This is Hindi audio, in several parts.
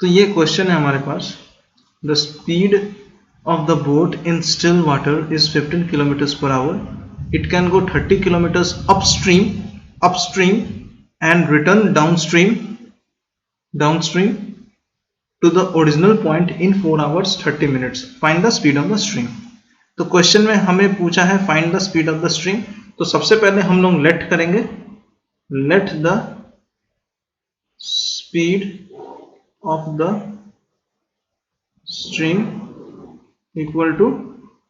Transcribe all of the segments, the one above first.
तो ये क्वेश्चन है हमारे पास, the speed of the boat in still water is 15 kilometers per hour. It can go 30 kilometers upstream and return downstream to the original point in 4 hours 30 minutes. Find the speed of the stream. तो क्वेश्चन में हमें पूछा है find the speed of the stream. तो सबसे पहले हम लोग लेट करेंगे, let the speed of the stream equal to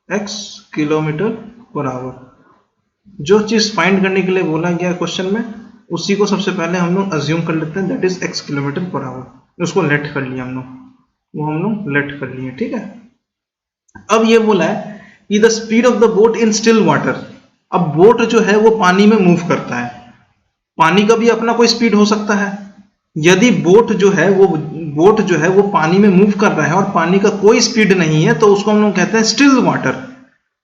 x kilometre पर आवर। जो चीज फाइंड करने के लिए बोला गया क्वेश्चन में उसी को सबसे पहले हम लोग अज्यूम कर लेते हैं, that is x kilometre per hour. उसको लेट कर लिया हम लोग, वो हम लोग लेट कर लिए, ठीक है। अब ये बोला है कि the speed of the boat in still water. अब बोट जो है वो पानी में मूव करता है, पानी का भी अपना कोई स्पीड हो सकता है। यदि बोट जो है वो पानी में मूव कर रहा है और पानी का कोई स्पीड नहीं है तो उसको हम लोग कहते हैं still water.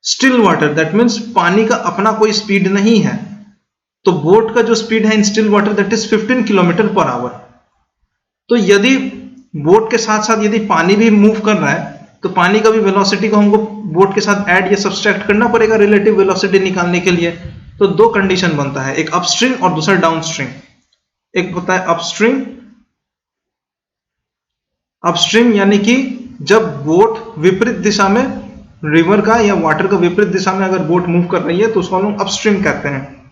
Still water that means पानी का अपना कोई स्पीड नहीं है। तो बोट का जो स्पीड है in still water that is 15 kilometre per hour. तो यदि बोट के साथ साथ यदि पानी भी मूव कर रहा है तो पानी का भी वेलोसिटी को हमको बोट के साथ ऐड या सब्सट्रैक्ट करना पड़ेगा रिलेटिव वेलोसिटी निकालने के लिए। तो दो कंडीशन बनता है, एक अपस्ट्रीम और दूसरा डाउनस्ट्रीम। एक होता है अपस्ट्रीम यानी कि जब बोट विपरीत दिशा में, रिवर का या वाटर का विपरीत दिशा में अगर बोट मूव कर रही है तो उसको हम लोग अपस्ट्रीम कहते हैं।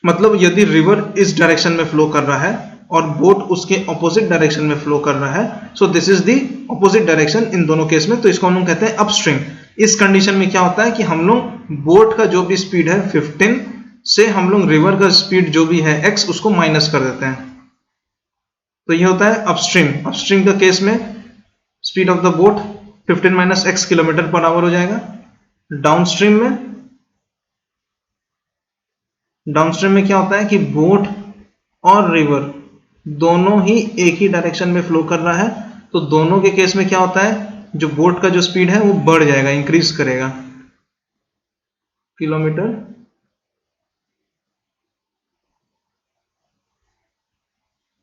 मतलब यदि रिवर इस डायरेक्शन में फ्लो कर रहा है और बोट उसके ऑपोजिट डायरेक्शन में फ्लो कर रहा है, so this is the opposite direction in दोनों केस में, तो इसको हम लोग कहते हैं अपस्ट्रीम। इस कंडीशन में क्या होता है कि हम लोग बोट का जो भी स्पीड है 15 से हम लोग रिवर का स्पीड जो भी है x उसको माइनस कर देते हैं। तो ये होता है अपस्ट्रीम। अपस्ट्रीम का केस में speed of the boat 15 minus x kilometre per hour हो जाएगा। डाउनस्ट्रीम में क्या होता है कि बोट और रिवर दोनों ही एक ही डायरेक्शन में फ्लो कर रहा है, तो दोनों के केस में क्या होता है, जो बोट का जो स्पीड है वो बढ़ जाएगा, इंक्रीज करेगा किलोमीटर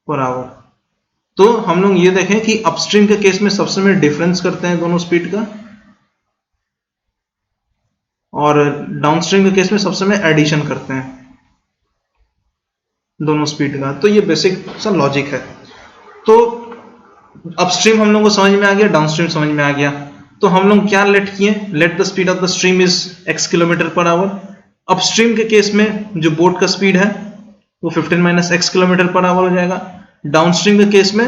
पर आवर। तो हम लोग ये देखें कि अपस्ट्रीम के केस में सबसे में डिफरेंस करते हैं दोनों स्पीड का, और डाउनस्ट्रीम के केस में सबसे में एडिशन करते हैं दोनों स्पीड का। तो ये बेसिक सा लॉजिक है। तो अपस्ट्रीम हम लोग को समझ में आ गया, डाउनस्ट्रीम समझ में आ गया। तो हम लोग क्या लेट किए, late the speed of the stream is x kilometre per hour. Upstream के केस में जो बोट का स्पीड है वो 15 minus x kilometre per hour हो जाएगा। डाउनस्ट्रीम के केस में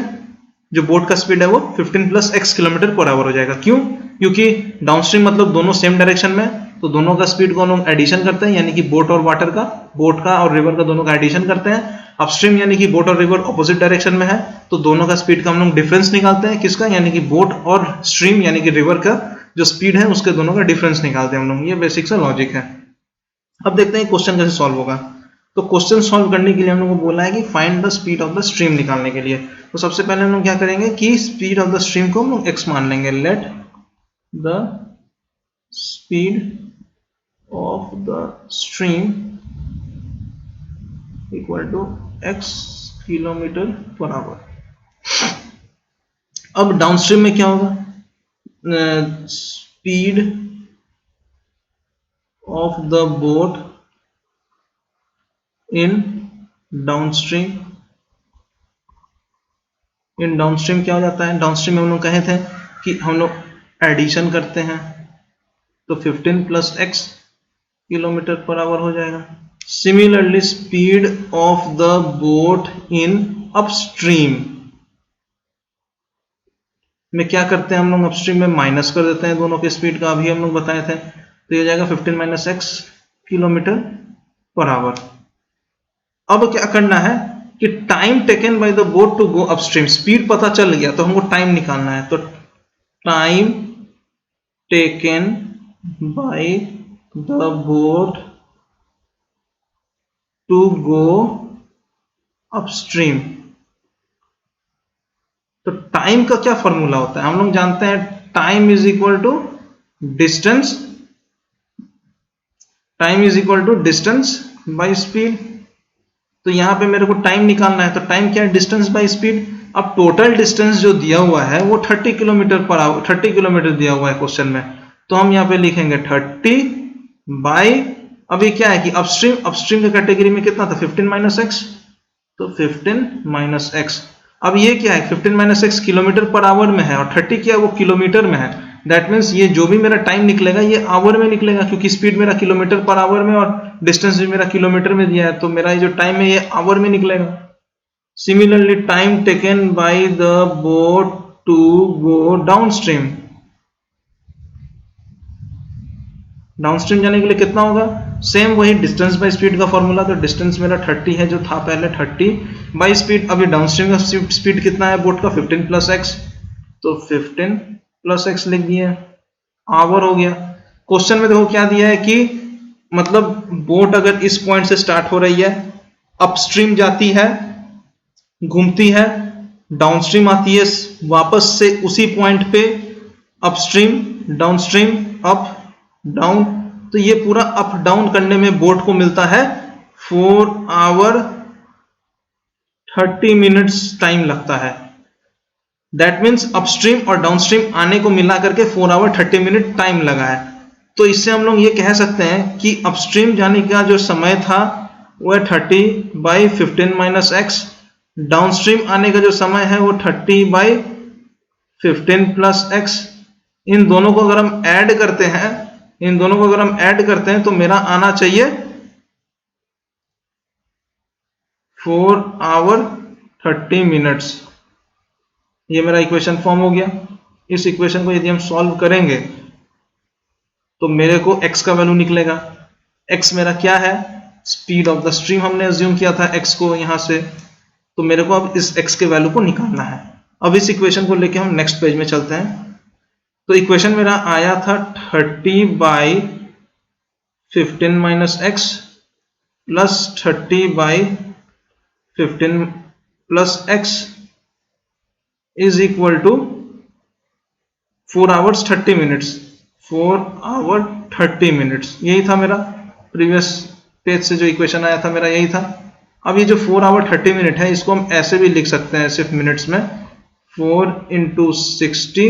जो बोट का स्पीड है वो 15 plus x kilometre per hour हो जाएगा। क्यों? क्योंकि डाउनस्ट्रीम मतलब दोनों सेम डायरेक्शन में, तो दोनों का स्पीड को हम लोग एडिशन करते हैं, यानी कि बोट और वाटर का, बोट का और रिवर का दोनों का एडिशन करते हैं। अपस्ट्रीम यानी कि बोट और रिवर ऑपोजिट डायरेक्शन में है, तो दोनों का स्पीड का हम लोग डिफरेंस निकालते हैं। किसका? यानी कि बोट और स्ट्रीम यानी कि रिवर का जो स्पीड है उसके दोनों का डिफरेंस निकालते हैं हम लोग। ये बेसिक सा लॉजिक है। अब देखते हैं क्वेश्चन कैसे सॉल्व होगा। तो क्वेश्चन सॉल्व करने के लिए हम लोग को बोला है कि find the speed of the stream निकालने के लिए। तो सबसे पहले हम लोग क्या करेंगे कि स्पीड ऑफ द स्ट्रीम को हम लोग x मान लेंगे। Let the speed of the stream equal to x kilometre पर आवर। अब डाउनस्ट्रीम में क्या होगा, speed of the boat in downstream. In downstream क्या हो जाता है, डाउनस्ट्रीम में हम लोग कहे थे कि हम लोग एडिशन करते हैं, तो 15 plus x kilometre per hour हो जाएगा। Similarly speed of the boat in upstream में क्या करते हैं हम लोग, अपस्ट्रीम में माइनस कर देते हैं दोनों के स्पीड का, अभी हम लोग बताए थे। तो ये जाएगा 15 माइनस x किलोमीटर पर आवर। अब क्या करना है कि time taken by the boat to go upstream, speed पता चल गया तो हमको टाइम निकालना है। तो time taken by the boat to go upstream. तो टाइम का क्या फॉर्मूला होता है, हम लोग जानते हैं time is equal to distance, time is equal to distance by speed. तो यहां पे मेरे को टाइम निकालना है, तो टाइम क्या है, डिस्टेंस बाय स्पीड। अब टोटल डिस्टेंस जो दिया हुआ है वो 30 किलोमीटर पर आवर 30 किलोमीटर दिया हुआ है क्वेश्चन में, तो हम यहाँ पे लिखेंगे 30 बाई, अभी क्या है कि अपस्ट्रीम के कैटेगरी में कितना था 15 माइनस एक्स, तो 15 माइनस एक्स। अब ये क्या है 15 minus x kilometre per hour में है और 30 क्या है वो किलोमीटर में है। दैट मीन्स ये जो भी मेरा टाइम निकलेगा ये आवर में निकलेगा, क्योंकि स्पीड मेरा किलोमीटर पर आवर में और डिस्टेंस भी मेरा किलोमीटर में दिया है, तो मेरा ये जो टाइम है ये आवर में निकलेगा। Similarly time taken by the boat to go downstream, downstream जाने के लिए कितना होगा, सेम वही डिस्टेंस बाय स्पीड का फॉर्मूला, तो डिस्टेंस मेरा 30 है जो था पहले 30 बाय स्पीड, अभी डाउनस्ट्रीम का स्पीड कितना है बोट का 15 प्लस एक्स, तो 15 प्लस एक्स लिख दिया, आवर हो गया। क्वेश्चन में देखो क्या दिया है कि मतलब बोट अगर इस पॉइंट से स्टार्ट हो रही है, अपस्ट्रीम जाती है, घूमती है, डाउनस्ट्रीम आती है, वापस से उसी पॉइंट पे अपस्ट्रीम डाउनस्ट्रीम अप डाउन, तो ये पूरा अप डाउन करने में बोट को मिलता है 4 आवर 30 मिनट्स टाइम लगता है। दैट मीन्स अपस्ट्रीम और डाउनस्ट्रीम आने को मिला करके 4 आवर 30 मिनट टाइम लगा है। तो इससे हम लोग ये कह सकते हैं कि अपस्ट्रीम जाने का जो समय था वो है 30 बाई 15 माइनस एक्स, डाउनस्ट्रीम आने का जो समय है वो 30 बाई 15 प्लस एक्स। इन दोनों को अगर हम ऐड करते हैं, इन दोनों को अगर हम ऐड करते हैं तो मेरा आना चाहिए 4 आवर 30 मिनट्स। ये मेरा इक्वेशन फॉर्म हो गया। इस इक्वेशन को यदि हम सॉल्व करेंगे तो मेरे को x का वैल्यू निकलेगा। x मेरा क्या है, स्पीड ऑफ द स्ट्रीम हमने अज्यूम किया था x को यहां से, तो मेरे को अब इस x के वैल्यू को निकालना है। अब इस इक्वेशन को लेके हम नेक्स्ट पेज में चलते हैं। तो इक्वेशन मेरा आया था 30 by 15 minus x plus 30 by 15 plus x is equal to 4 hours 30 minutes, 4 hour 30 minutes. यही था मेरा प्रीवियस पेज से जो इक्वेशन आया था मेरा यही था। अब ये जो 4 आवर 30 मिनट है इसको हम ऐसे भी लिख सकते हैं सिर्फ मिनट्स में, 4 इंटू 60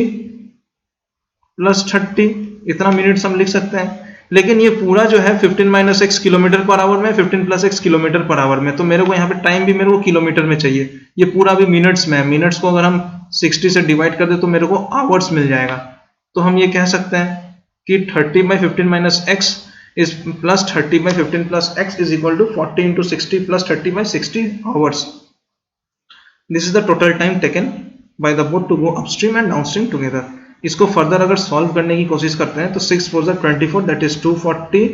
प्लस 30, इतना मिनट्स हम लिख सकते हैं। लेकिन ये पूरा जो है 15 minus x kilometre per hour में, 15 plus x kilometre per hour में, तो मेरे को यहाँ पे टाइम भी मेरे को किलोमीटर में चाहिए। ये पूरा भी मिनट्स में है, मिनट्स को अगर हम 60 से डिवाइड कर दे तो मेरे को आवर्स मिल जाएगा। तो हम ये कह सकते हैं कि 30 by 15 minus x is plus 30 by 15 plus x is equal to 40 into 60 plus 30 by 60 hours. This is the total time taken by the boat to go upstream and downstream together. इसको फर्दर अगर सॉल्व करने की कोशिश करते हैं तो 6 4 24 दैट इज 240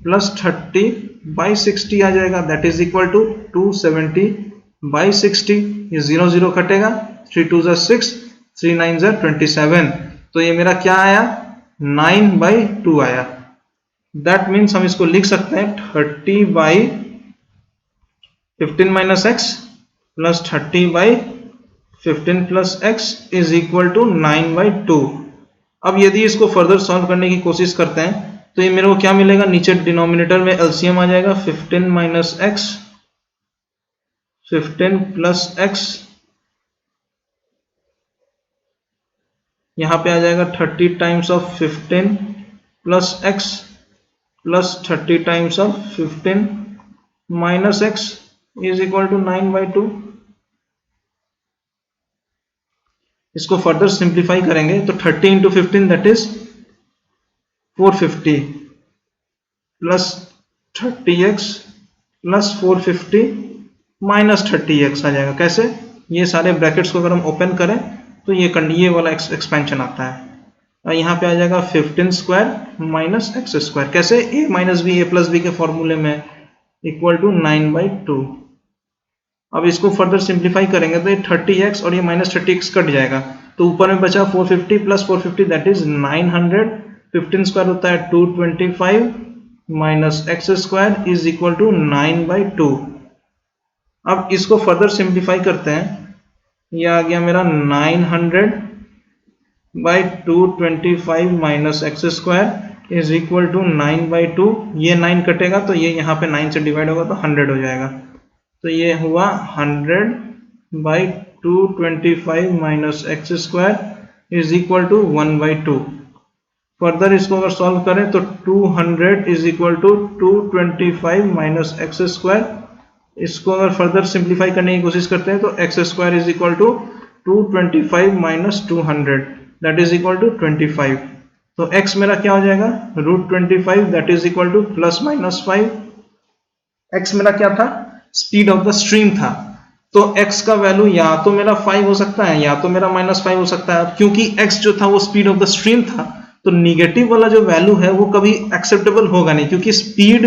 प्लस 30 बाई 60 आ जाएगा, that is equal to 270 by 60। ये 0 0 कटेगा, 3 2 6, 3 9 27, तो ये मेरा क्या आया 9 बाई 2 आया। दैट मीन्स हम इसको लिख सकते हैं 30 by 15 minus x plus 30 by 15 plus x is equal to 9 by 2। अब यदि इसको फर्दर सॉल्व करने की कोशिश करते हैं तो ये मेरे को क्या मिलेगा, नीचे डिनोमिनेटर में एलसीएम आ जाएगा 15 माइनस एक्स 15 प्लस एक्स, यहां पे आ जाएगा 30 times of 15 plus x plus 30 times of 15 minus x is equal to 9 by 2। इसको फर्दर सिंप्लीफाई करेंगे तो 30 into 15 that is 450 plus 30x plus 450 minus 30x आ जाएगा। कैसे, ये सारे ब्रैकेट्स को अगर हम ओपन करें तो ये वाला एक्सपेंशन आता है। यहाँ पे आ जाएगा 15 स्क्वायर माइनस एक्स स्क्वायर। कैसे, a minus B A plus B के फॉर्मूले में इक्वल टू 9 बाई 2। अब इसको फर्दर सिंप्लीफाई करेंगे तो ये 30x और ये माइनस 30x कट जाएगा, तो ऊपर में बचा 450 प्लस 450 दैट इज 900, 15 स्क्वायर होता है 225 minus x square is equal to 9 by 2। अब इसको फर्दर सिंप्लीफाई करते हैं, ये आ गया मेरा 900 by 225 minus x square is equal to 9 by 2। ये 9 कटेगा तो ये यहाँ पे 9 से डिवाइड होगा तो 100 हो जाएगा, तो ये हुआ 100 by 225 minus x square is equal to 1/2। Further इसको अगर सॉल्व करें तो 200 is equal to 225 minus x square. इसको अगर फर्दर सिंप्लीफाई करने की कोशिश करते हैं तो x square is equal to 225 minus 200 that is equal to 25। तो x मेरा क्या हो जाएगा √25 that is equal to plus minus 5। x मेरा क्या था स्पीड ऑफ द स्ट्रीम था, तो x का वैल्यू या तो मेरा 5 हो सकता है या तो मेरा -5 हो सकता है। क्योंकि x जो था वो स्पीड ऑफ द स्ट्रीम था तो निगेटिव वाला जो वैल्यू है वो कभी एक्सेप्टेबल होगा नहीं, क्योंकि स्पीड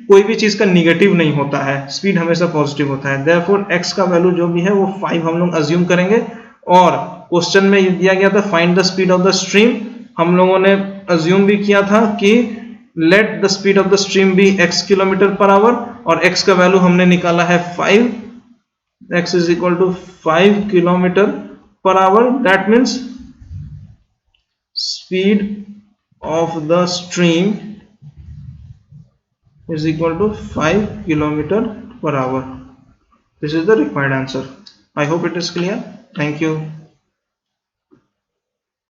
कोई भी चीज का निगेटिव नहीं होता है, स्पीड हमेशा पॉजिटिव होता है। देयरफॉर x का वैल्यू जो भी है वो 5 हम लोग अज्यूम करेंगे। और क्वेश्चन में दिया गया था find the speed of the stream, हम लोगों ने अज्यूम भी किया था कि let the speed of the stream be x kilometre पर आवर, और x का वैल्यू हमने निकाला है 5, x is equal to 5 kilometre पर hour. That means speed of the stream is equal to 5 kilometer per hour. This is the required answer. I hope it is clear. Thank you.